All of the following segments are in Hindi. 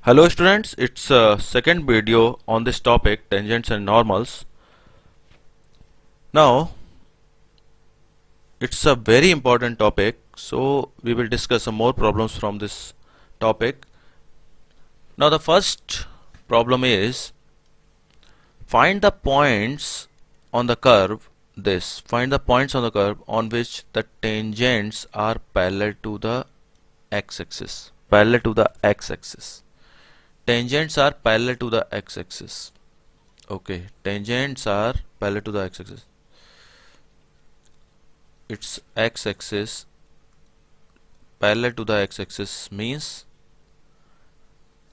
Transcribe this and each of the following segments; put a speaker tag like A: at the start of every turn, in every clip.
A: Hello students, it's a second video on this topic, tangents and normals. Now, it's a very important topic, so we will discuss some more problems from this topic. Now, the first problem is find the points on the curve. Find the points on the curve on which the tangents are parallel to the x-axis. Tangents are parallel to the x-axis. Okay, tangents are parallel to the x-axis. Its x-axis parallel to the x-axis means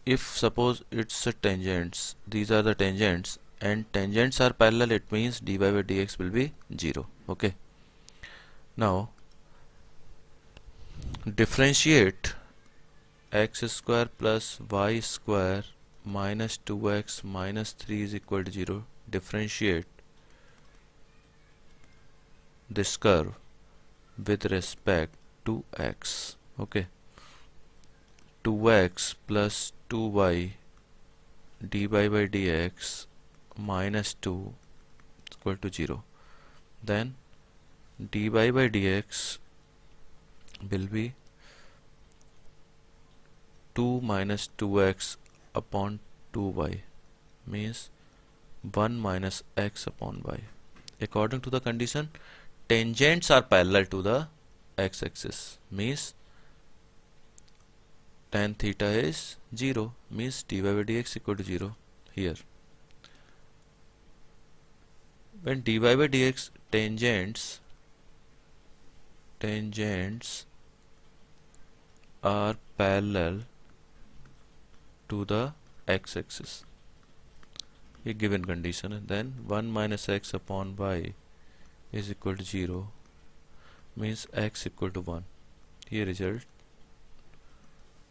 A: if suppose it's a tangents, these are the tangents and tangents are parallel, it means dy by dx will be 0. Okay, now differentiate x square plus y square minus 2x minus 3 is equal to 0. Differentiate this curve with respect to x. Okay, 2x plus 2y dy by dx minus 2 is equal to 0. Then dy by dx will be 2 minus 2x upon 2y means 1 minus x upon y. According to the condition, tangents are parallel to the x-axis means tan theta is 0 means dy by dx equal to 0 here. When dy by dx tangents are parallel to the x-axis, a given condition, then 1 minus x upon y is equal to 0 means x equal to 1. ये रिजल्ट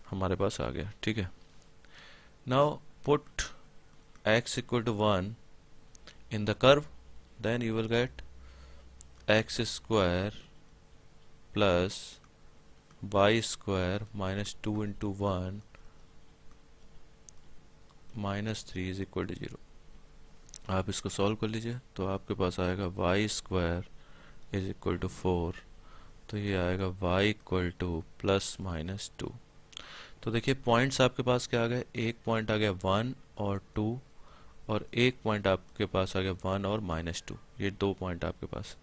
A: हमारे पास आ गया. ठीक है, now put x equal to 1 in the curve, then you will get x square plus y square minus 2 into 1 minus 3 is equal to 0. आप इसको सॉल्व कर लीजिए तो आपके पास आएगा y square is equal to 4, तो ये आएगा y equal to plus minus 2. तो देखिए पॉइंट्स आपके पास क्या आ गए, एक पॉइंट आ गया 1 और 2 और एक पॉइंट आपके पास आ गया 1 और माइनस 2. ये दो पॉइंट आपके पास.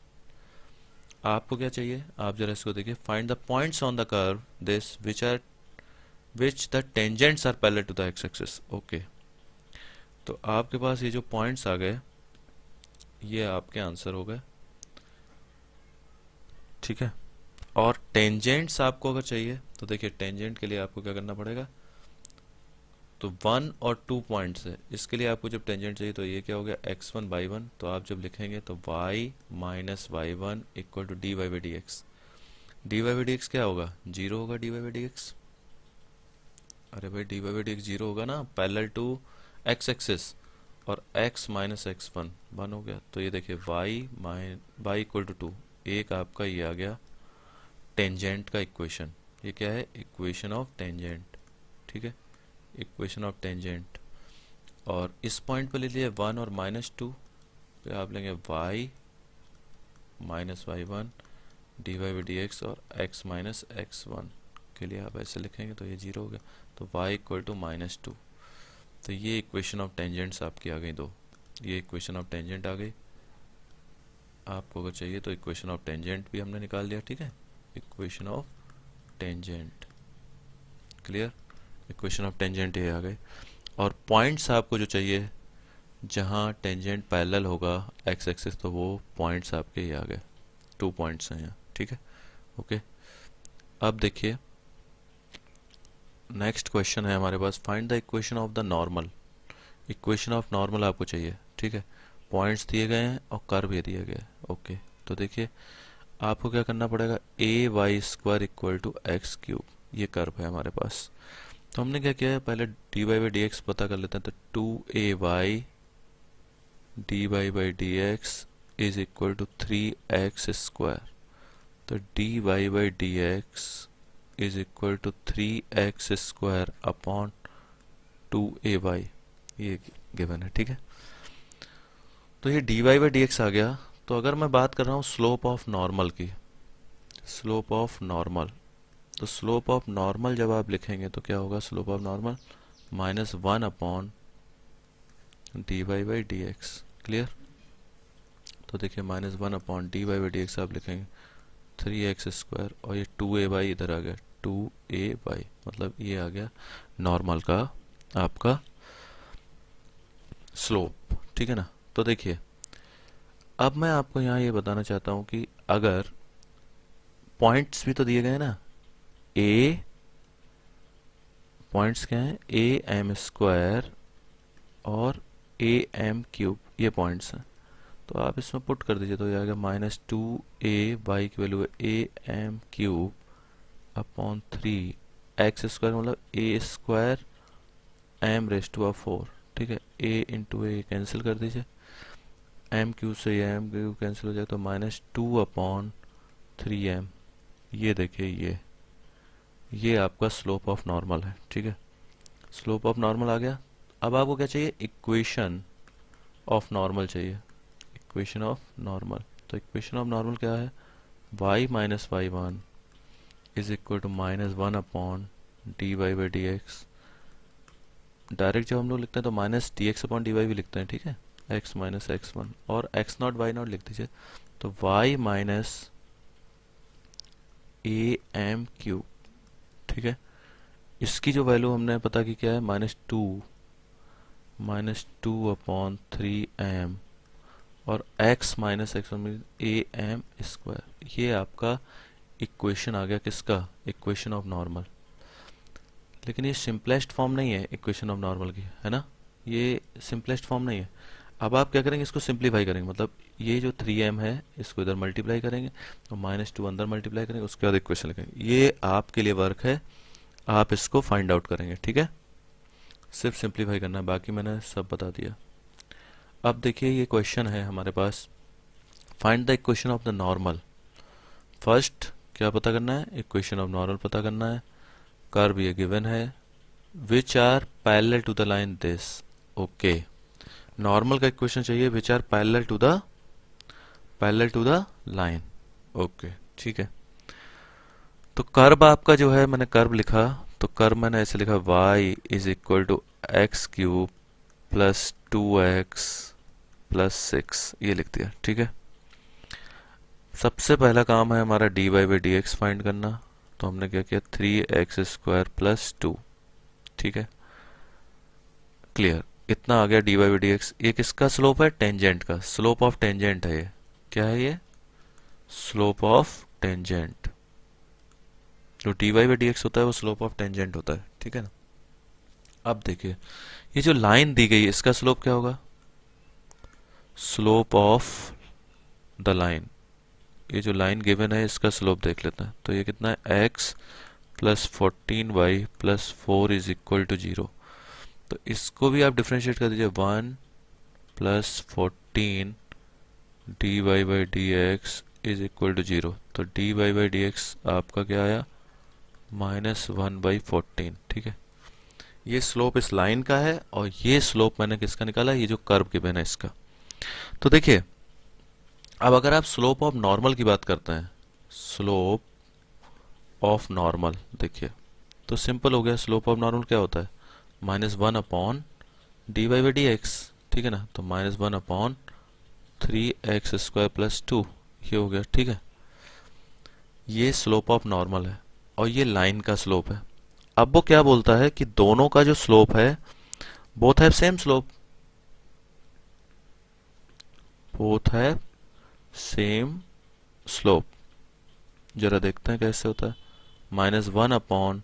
A: आपको क्या चाहिए, आप जरा इसको देखिए. Find the points on the curve this which the tangents are parallel to the x axis. Okay, तो आपके पास ये जो पॉइंट्स आ गए ये आपके आंसर हो गए. ठीक है, और टेंजेंट्स आपको अगर चाहिए तो देखिए टेंजेंट के लिए आपको क्या करना पड़ेगा, तो 1 और 2 पॉइंट्स है, इसके लिए आपको जब टेंजेंट चाहिए तो ये क्या हो गया x1 y1, तो आप जब लिखेंगे तो y minus y1 equal to dy by dx. dy by dx क्या होगा, 0 होगा dy by dx. अरे भाई dy by dx 0 होगा ना, पैरेलल टू एक्स एक्सिस, और x माइनस x1 1 हो गया. तो ये देखिए y इक्वल टू 2, एक आपका ये आ गया टेंजेंट का इक्वेशन. ये क्या है, इक्वेशन ऑफ टेंजेंट. ठीक है, इक्वेशन ऑफ टेंजेंट. और इस पॉइंट पर ले लिए 1 और माइनस 2, फिर आप लेंगे y minus y1 dy by dx और x माइनस x1 के लिए आप ऐसे लिखेंगे तो ये 0 हो गया. तो y इक्वल टू माइनस 2. तो ये इक्वेशन ऑफ टेंजेंट्स आपकी आ गई दो. ये इक्वेशन ऑफ टेंजेंट आ गई. आपको अगर चाहिए तो इक्वेशन ऑफ टेंजेंट भी हमने निकाल दिया. ठीक है, equation of tangent clear. Equation of tangent ये आ गई. और पॉइंट्स आपको जो चाहिए जहाँ टेंजेंट पैरेलल होगा एक्स एक्सिस, तो वो पॉइंट्स आपके ये आ गए. 2 पॉइंट्स हैं यहाँ. ठीक है, ओके. अब देखिए नेक्स्ट क्वेश्चन है हमारे पास, find the equation of the normal. Equation of normal आपको चाहिए. ठीक है, पॉइंट्स दिए गए हैं और कर्व भी दिए गए. ओके, तो देखिए आपको क्या करना पड़ेगा, a y square equal to x cube, ये कर्व है हमारे पास. तो हमने क्या किया है, पहले d y by d x पता कर लेते हैं. तो 2ay dy by dx is equal to 3x square. तो dy by dx is equal to 3x square upon 2ay, ये गिवन है, ठीक है। तो ये dy बाई डी एक्स आ गया। तो अगर मैं बात कर रहा हूँ स्लोप ऑफ नॉर्मल की, स्लोप ऑफ नॉर्मल, तो स्लोप ऑफ नॉर्मल जब आप लिखेंगे तो क्या होगा, slope of normal -1 upon dy by d x. Clear. तो देखिए -1 upon dy by d x आप लिखेंगे 3x², और ये 2ay इधर आ गया, 2ay, मतलब ये आ गया नॉर्मल का आपका स्लोप, ठीक है ना। तो देखिए अब मैं आपको यहाँ ये बताना चाहता हूँ कि अगर पॉइंट्स भी तो दिए गए हैं ना, ए पॉइंट्स क्या हैं, am² और am³, ये पॉइंट्स हैं। तो आप इसमें पुट कर दीजिए, तो ये आ गया -2ay की वैल्यू है am³ अपॉन 3x², मतलब a² m⁴, ठीक है। a इंटू ए कैंसिल कर दीजिए, m³ से ये m³ कैंसिल हो जाए, तो -2 अपॉन 3m। ये देखिए ये आपका स्लोप ऑफ नॉर्मल है, ठीक है। स्लोप ऑफ नॉर्मल आ गया। अब आपको क्या चाहिए, इक्वेशन ऑफ नॉर्मल चाहिए, इक्वेशन ऑफ नॉर्मल। तो इक्वेशन ऑफ नॉर्मल क्या है, y minus y1 is equal to -1 upon dy by d x. Direct जब हम लोग लिखते हैं तो -dx अपॉन dy भी लिखते हैं, ठीक है, x माइनस x1, और x0 y0 लिख दीजिए। तो y माइनस am³, ठीक है। इसकी जो वैल्यू हमने पता की क्या है, -2 अपॉन 3m, और x माइनस x1 am²। ये आपका इक्वेशन आ गया किसका, इक्वेशन ऑफ नॉर्मल। लेकिन ये सिंपलेस्ट फॉर्म नहीं है इक्वेशन ऑफ नॉर्मल की, है ना, ये सिंपलेस्ट फॉर्म नहीं है। अब आप क्या करेंगे, इसको सिंप्लीफाई करेंगे, मतलब ये जो 3m है इसको इधर मल्टीप्लाई करेंगे, तो -2 अंदर मल्टीप्लाई करेंगे, उसके बाद इक्वेशन लिखेंगे। ये आपके लिए वर्क है, आप इसको फाइंड आउट करेंगे, ठीक है। सिर्फ सिंप्लीफाई करना है, बाकी मैंने सब बता दिया। अब देखिए ये क्वेश्चन है हमारे पास, find the equation of the normal. First क्या पता करना है, इक्वेशन ऑफ नॉर्मल पता करना है। कर्व ये गिवन है, which are parallel to the line this. Okay, normal का इक्वेशन चाहिए which are parallel to the line. Okay, ठीक है। तो कर्व आपका जो है, मैंने कर्व लिखा, तो कर्व मैंने ऐसे लिखा, y is equal to x³ plus 2x plus 6, ये लिख दिया, ठीक है। सबसे पहला काम है हमारा dy by d x find करना, तो हमने क्या किया, 3x² प्लस 2, ठीक है। क्लियर, इतना आ गया dy बाई डी एक्स। ये किसका स्लोप है, टेंजेंट का, स्लोप ऑफ टेंजेंट है ये। क्या है ये, स्लोप ऑफ टेंजेंट। जो dy बाई डी एक्स होता है वो स्लोप ऑफ टेंजेंट होता है, ठीक है ना। अब देखिए ये जो लाइन दी गई है इसका स्लोप क्या होगा, स्लोप ऑफ द लाइन। ये जो लाइन गिवन है इसका स्लोप देख लेते हैं, तो ये कितना है, x plus 14y plus 4 is equal to 0। तो इसको भी आप डिफ्रेंशिएट कर दीजिए, 1 plus 14 dy by d x is equal to 0। तो dy बाई डी एक्स आपका क्या आया, -1/14, ठीक है। ये स्लोप इस लाइन का है, और ये स्लोप मैंने किसका निकाला, ये जो कर्व गिवन है इसका। तो देखिए अब अगर आप स्लोप ऑफ नॉर्मल की बात करते हैं, स्लोप ऑफ नॉर्मल, देखिए तो सिंपल हो गया, स्लोप ऑफ नॉर्मल क्या होता है, -1 upon dy by d x, ठीक है ना। तो -1 अपॉन 3x² प्लस 2, ये हो गया, ठीक है। ये स्लोप ऑफ नॉर्मल है, और ये लाइन का स्लोप है। अब वो क्या बोलता है कि दोनों का जो स्लोप है, both have same slope, both have same slope. जरा देखते हैं कैसे होता है, -1 upon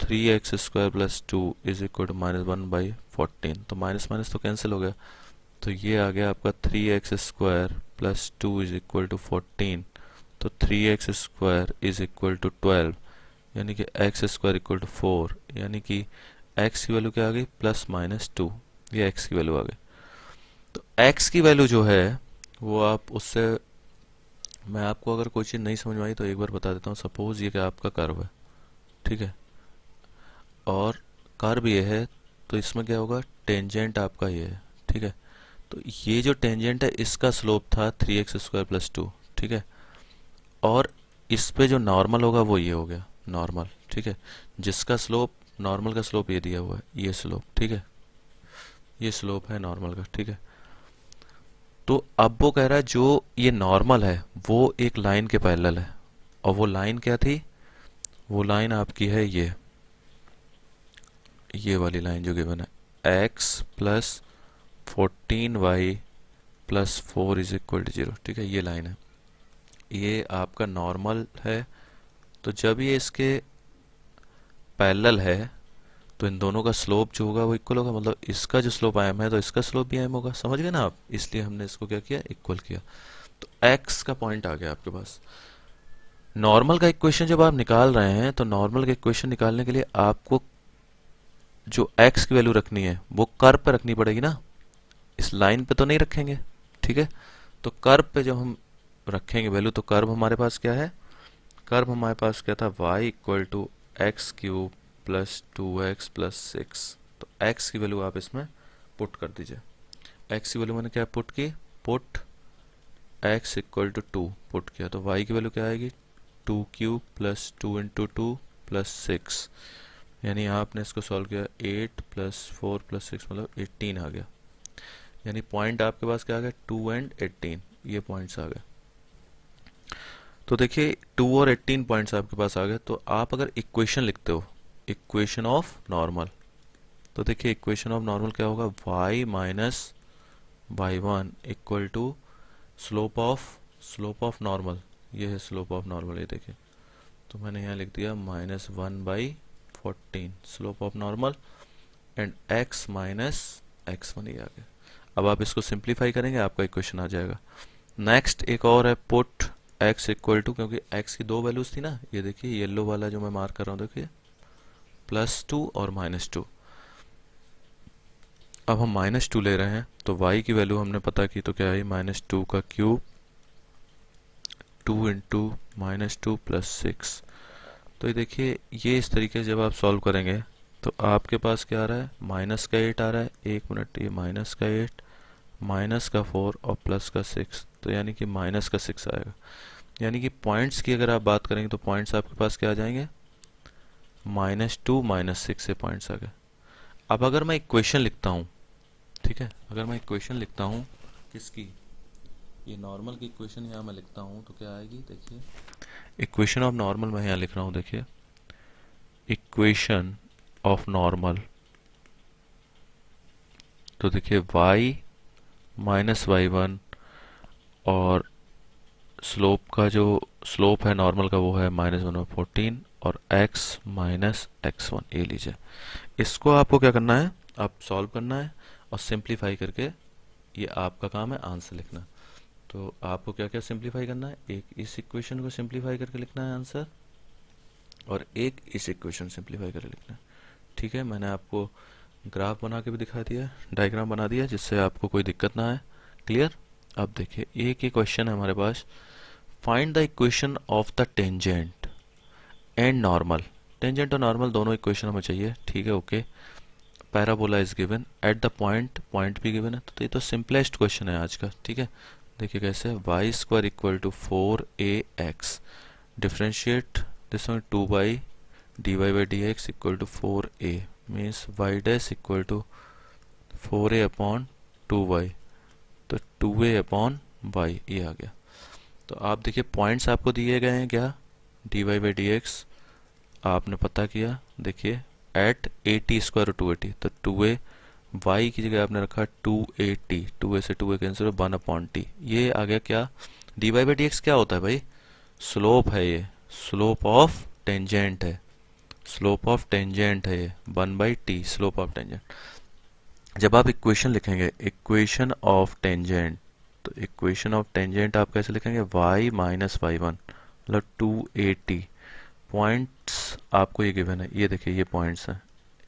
A: 3x² plus 2 is equal to -1/14। तो माइनस माइनस तो कैंसिल हो गया, तो ये आ गया आपका 3x² plus 2 is equal to 14। तो 3x² इज इक्वल टू 12, यानी कि x² इक्वल टू 4, यानी कि x की वैल्यू क्या आ गई, +-2, ये x की वैल्यू आ गई। तो x की वैल्यू जो है वो आप उससे, मैं आपको अगर कोई चीज़ नहीं समझ में आई तो एक बार बता देता हूँ। सपोज ये क्या आपका कर्व है, ठीक है, और कर्व ये है तो इसमें क्या होगा, टेंजेंट आपका ये है, ठीक है। तो ये जो टेंजेंट है इसका स्लोप था 3x² + 2, ठीक है। और इस पे जो नॉर्मल होगा वो ये हो गया नॉर्मल, ठीक है। जिसका स्लोप, नॉर्मल का स्लोप ये दिया हुआ है, ये स्लोप, ठीक है, ये स्लोप है नॉर्मल का, ठीक है। तो अब वो कह रहा है जो ये नॉर्मल है वो एक लाइन के पैरेलल है, और वो लाइन क्या थी, वो लाइन आपकी है ये वाली लाइन जो गिवन है, x + 14y + 4 = 0, ठीक है, ये लाइन है, ये आपका नॉर्मल है। तो जब ये इसके पैरेलल है तो इन दोनों का स्लोप जो होगा वो इक्वल होगा, मतलब इसका जो स्लोप m है तो इसका स्लोप भी m होगा, समझ गए ना आप, इसलिए हमने इसको क्या किया, इक्वल किया। तो x का पॉइंट आ गया आपके पास। नॉर्मल का इक्वेशन जब आप निकाल रहे हैं तो नॉर्मल का इक्वेशन निकालने के लिए आपको जो x की वैल्यू रखनी है वो कर्व पे रखनी पड़ेगी ना, इस लाइन पे तो नहीं रखेंगे, ठीक है। तो कर्व पे जब हम रखेंगे वैल्यू, तो कर्व हमारे पास क्या है, कर्व हमारे पास क्या था, y = x³ + 2x + 6। तो x की वैल्यू आप इसमें पुट कर दीजिए। x की वैल्यू मैंने क्या पुट की, पुट x = 2 पुट किया, तो y की वैल्यू क्या आएगी, 2³ + 2 × 2 + 6, यानी आपने इसको सॉल्व किया 8 + 4 + 6 मतलब 18 आ गया। यानी पॉइंट आपके पास क्या आ गया, 2 और 18, ये पॉइंट्स आ गए। तो देखिए 2 और 18 पॉइंट्स आपके पास आ गए। तो आप अगर इक्वेशन लिखते हो, इक्वेशन ऑफ नॉर्मल, तो देखिए इक्वेशन ऑफ नॉर्मल क्या होगा, y - y1 = slope of normal, ये है स्लोप ऑफ नॉर्मल, ये देखिए। तो मैंने यहाँ लिख दिया -1/14 slope of normal, and x - x1 ये आ गया। अब आप इसको सिंप्लीफाई करेंगे आपका इक्वेशन आ जाएगा। नेक्स्ट एक और है, पुट x = क्योंकि x की दो वैल्यूज थी ना, ये देखिए येलो वाला जो मैं मार्क कर रहा हूँ, देखिए +2 और -2। अब हम -2 ले रहे हैं, तो y की वैल्यू हमने पता की, तो क्या है, -2 का क्यूब 2 × -2 + 6। तो ये देखिए, ये इस तरीके से जब आप सॉल्व करेंगे तो आपके पास क्या आ रहा है, -8 आ रहा है, 1 मिनट, ये -8 -4 और +6, तो यानी कि -6 आएगा। यानी कि पॉइंट्स की अगर आप बात करेंगे तो पॉइंट्स आपके पास क्या आ जाएंगे, -2 -6 से पॉइंट्स आ गए। अब अगर मैं इक्वेशन लिखता हूँ, ठीक है, अगर मैं इक्वेशन लिखता हूँ किसकी, ये नॉर्मल की इक्वेशन यहाँ मैं लिखता हूँ तो क्या आएगी, देखिए इक्वेशन ऑफ नॉर्मल मैं यहाँ लिख रहा हूँ, देखिए इक्वेशन ऑफ नॉर्मल, तो देखिए y - y1 और स्लोप का जो स्लोप है नॉर्मल का वो है -1/14 और x - x1, ये लीजिए। इसको आपको क्या करना है, आप सॉल्व करना है और सिंप्लीफाई करके, ये आपका काम है आंसर लिखना। तो आपको क्या क्या सिंप्लीफाई करना है, एक इस इक्वेशन को सिंप्लीफाई करके लिखना है आंसर, और एक इस इक्वेशन सिंप्लीफाई करके लिखना है, ठीक है। मैंने आपको ग्राफ बना के भी दिखा दिया, डायग्राम बना दिया, जिससे आपको कोई दिक्कत ना आए। क्लियर। अब देखिए एक ही क्वेश्चन है हमारे पास, find the equation of the tangent and normal. Tangent और नॉर्मल दोनों इक्वेशन हमें चाहिए, ठीक है, okay. Parabola is given at the point, point भी गिवन है, तो ये तो सिंपलेस्ट क्वेश्चन है आज का, ठीक है। देखिए कैसे, y² = 4ax, differentiate this one 2y dy/dx = 4a, means y' = 4a/2y, तो 2a/y ये आ गया। तो आप देखिए पॉइंट्स आपको दिए गए हैं क्या, dy/dx आपने पता किया, देखिए एट at² और 2at, तो 2a, y की जगह आपने रखा 2at, 2a से 2a कैंसिल, 1/t, ये आ गया क्या, dy/dx क्या होता है भाई, स्लोप है, ये स्लोप ऑफ टेंजेंट है, स्लोप ऑफ टेंजेंट है ये, 1/t स्लोप ऑफ टेंजेंट। जब आप इक्वेशन लिखेंगे, इक्वेशन ऑफ टेंजेंट, तो इक्वेशन ऑफ टेंजेंट आप कैसे लिखेंगे, y - y1 मतलब 2at, पॉइंट्स आपको ये गिवन है, ये देखिए ये पॉइंट्स हैं,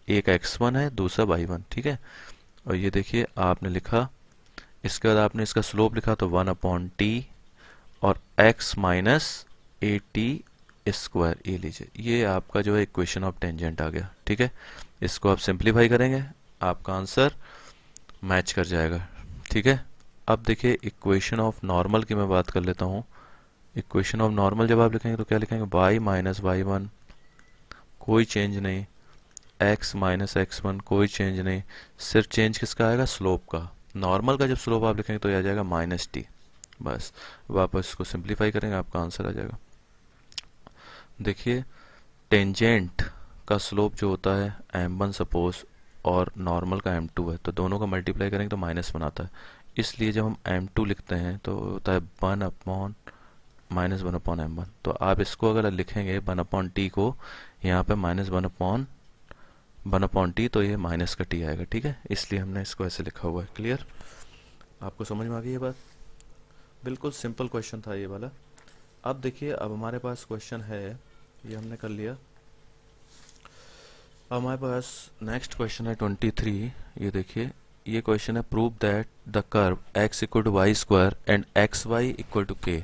A: एक x1 है, दूसरा y1, ठीक है। और ये देखिए आपने लिखा, इसके बाद आपने इसका स्लोप लिखा, तो 1/t और x - at², ये लीजिए, ये आपका जो है इक्वेशन ऑफ टेंजेंट आ गया, ठीक है। इसको आप सिंप्लीफाई करेंगे, आपका आंसर मैच कर जाएगा। ठीक है, अब देखिए इक्वेशन ऑफ नॉर्मल की मैं बात कर लेता हूँ। इक्वेशन ऑफ नॉर्मल जब आप लिखेंगे तो क्या लिखेंगे, y माइनस वाई वन, कोई चेंज नहीं, x माइनस एक्स वन, कोई चेंज नहीं, सिर्फ चेंज किसका आएगा, स्लोप का। नॉर्मल का जब स्लोप आप लिखेंगे तो ये आ जाएगा माइनस टी। बस अब आप इसको सिंप्लीफाई करेंगे, आपका आंसर आ जाएगा। देखिए टेंजेंट का स्लोप जो होता है m1 सपोज, और नॉर्मल का m2 है, तो दोनों का मल्टीप्लाई करेंगे तो माइनस वन आता है। इसलिए जब हम m2 लिखते हैं तो होता है one upon minus one upon m1। तो आप इसको अगर लिखेंगे वन अपॉन टी को, यहाँ पे माइनस वन अपॉन टी, तो ये माइनस का टी आएगा। ठीक है, इसलिए हमने इसको ऐसे लिखा हुआ है। क्लियर, आपको समझ में आ गई ये बात? बिल्कुल सिंपल क्वेश्चन था ये वाला। अब देखिए अब हमारे पास क्वेश्चन है, ये हमने कर लिया। अब हमारे पास नेक्स्ट क्वेश्चन है 23। ये देखिए ये क्वेश्चन है, prove that the curve x equal to y square and x y equal to k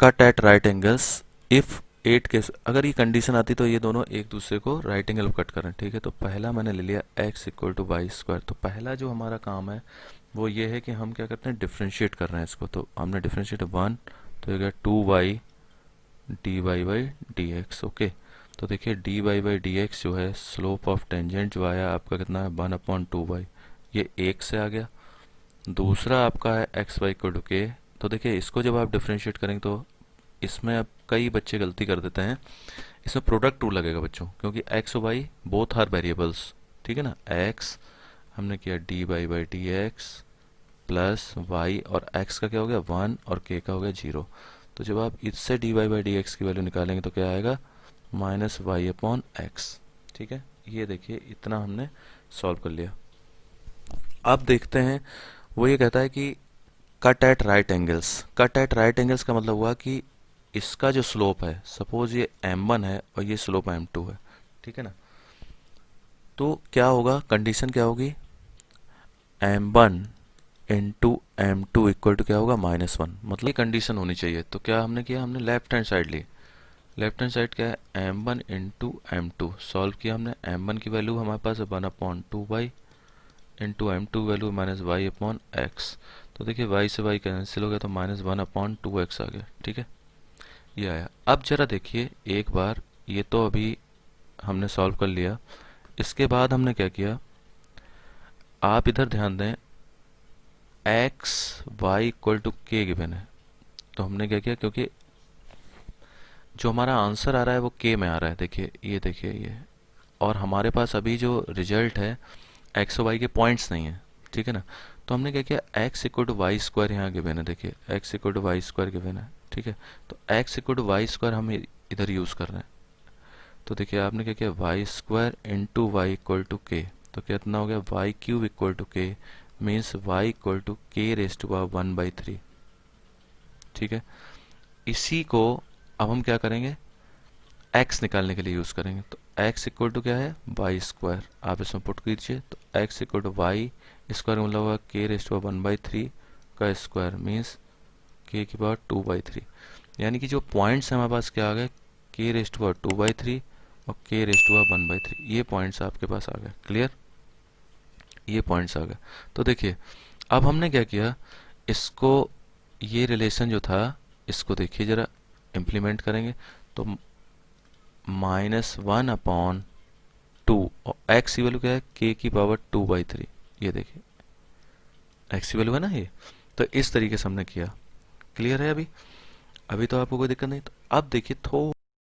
A: cut at right angles if 8 k. अगर ये कंडीशन आती तो ये दोनों एक दूसरे को राइट एंगल कट करें। ठीक है, तो पहला मैंने ले लिया x equal to y square. तो पहला जो हमारा काम है वो ये है कि हम क्या करते हैं, डिफ्रेंशिएट कर रहे हैं इसको। तो हमने डिफ्रेंशिएट वन, तो ये गया two y d y by d x. Okay, तो देखिए d y by d x जो है, स्लोप ऑफ टेंजेंट जो आया आपका कितना है, वन अपॉन टू वाई, ये एक से आ गया। दूसरा आपका है x y equal to k. तो देखिए इसको जब आप डिफ्रेंशिएट करेंगे तो इसमें अब कई बच्चे गलती कर देते हैं, इसमें प्रोडक्ट टू लगेगा बच्चों, क्योंकि एक्स और वाई बोथ आर वेरिएबल्स। ठीक है ना, एक्स हमने किया d y by d x plus y, और एक्स का क्या हो गया वन और के का हो गया जीरो। तो जब आप इससे d y by d x की वैल्यू निकालेंगे तो क्या आएगा, माइनस वाई अपॉन एक्स। ठीक है, ये देखिए इतना हमने सॉल्व कर लिया। अब देखते हैं, वो ये कहता है कि cut at right angles. Cut at right angles का मतलब हुआ कि इसका जो स्लोप है, सपोज ये m1 है और ये स्लोप m2 है। ठीक है ना, तो क्या होगा, कंडीशन क्या होगी, m1 into m2 equal to क्या होगा, माइनस वन। मतलब ये कंडीशन होनी चाहिए। तो क्या हमने किया, हमने लेफ्ट हैंड साइड ली। लेफ्ट हैंड साइड क्या है, m1 इंटू m2 सॉल्व किया हमने। m1 की वैल्यू हमारे पास है one upon two y into m2 value minus y upon x. तो देखिए y से y कैंसिल हो गया, तो minus one upon two x आ गया। ठीक है, ये आया। अब जरा देखिए एक बार, ये तो अभी हमने सॉल्व कर लिया। इसके बाद हमने क्या किया, आप इधर ध्यान दें, एक्स वाई इक्वल टू के गिवन है। तो हमने क्या किया, क्योंकि जो हमारा आंसर आ रहा है वो के में आ रहा है, देखिए ये, और हमारे पास अभी जो रिजल्ट है एक्स और वाई के पॉइंट्स नहीं है। ठीक है ना, तो हमने क्या किया, x equal to y square यहाँ गिवन है, देखिए x equal to y square given है। ठीक है, तो x equal to y square हम इधर यूज़ कर रहे हैं। तो देखिए आपने क्या किया, y square into y equal to k, तो कितना हो गया, y cube equal to k, means y equal to k raise to power one by three. ठीक है, इसी को अब हम क्या करेंगे, x निकालने के लिए यूज़ करेंगे। तो x इक्वल टू क्या है, वाई स्क्वायर, आप इसमें पुट कीजिए। तो x equal to y square मतलब होगा k raise to one by three का स्क्वायर, मीन्स के की पावर टू बाई थ्री। यानी कि जो पॉइंट्स हमारे पास क्या आ गए, k raise to power two by three और k raise to power one by three, ये पॉइंट्स आपके पास आ गए। क्लियर, ये पॉइंट्स आ गए। तो देखिए अब हमने क्या किया, इसको, ये रिलेशन जो था इसको देखिए जरा, इम्प्लीमेंट करेंगे। तो माइनस वन अपॉन टू, और एक्स की वैल्यू क्या है, के की पावर टू बाई थ्री, ये देखिए एक्स की वैल्यू है ना ये। तो इस तरीके से हमने किया। क्लियर है, अभी तो आपको कोई दिक्कत नहीं। तो अब देखिए थोड़ा